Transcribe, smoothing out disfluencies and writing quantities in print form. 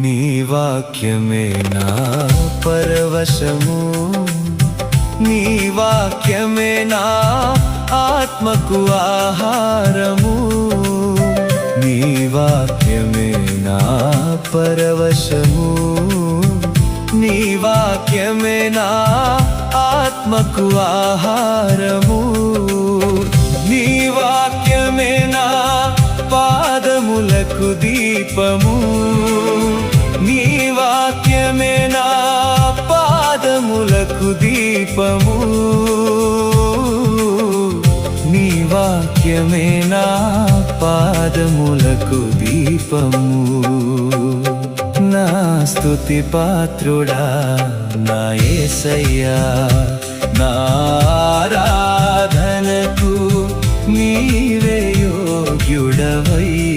నీ వాక్యమే నా పరవశము, నీ వాక్యమే నా ఆత్మకు ఆహారము, నీ వాక్యమే నా పరవశము, నీ వాక్యమే నా ఆత్మకు ఆహారము, నీ వాక్యమే నా పాదములకు దీపము, నీ వాక్యమే నా పాదములకు దీపము, నీ వాక్యమే నా పాదములకు దీపము. నా స్తుతి పాత్రుడా నా యేసయ్యా, నా ఆరాధనకు నీవే యోగ్యుడవయ్యా.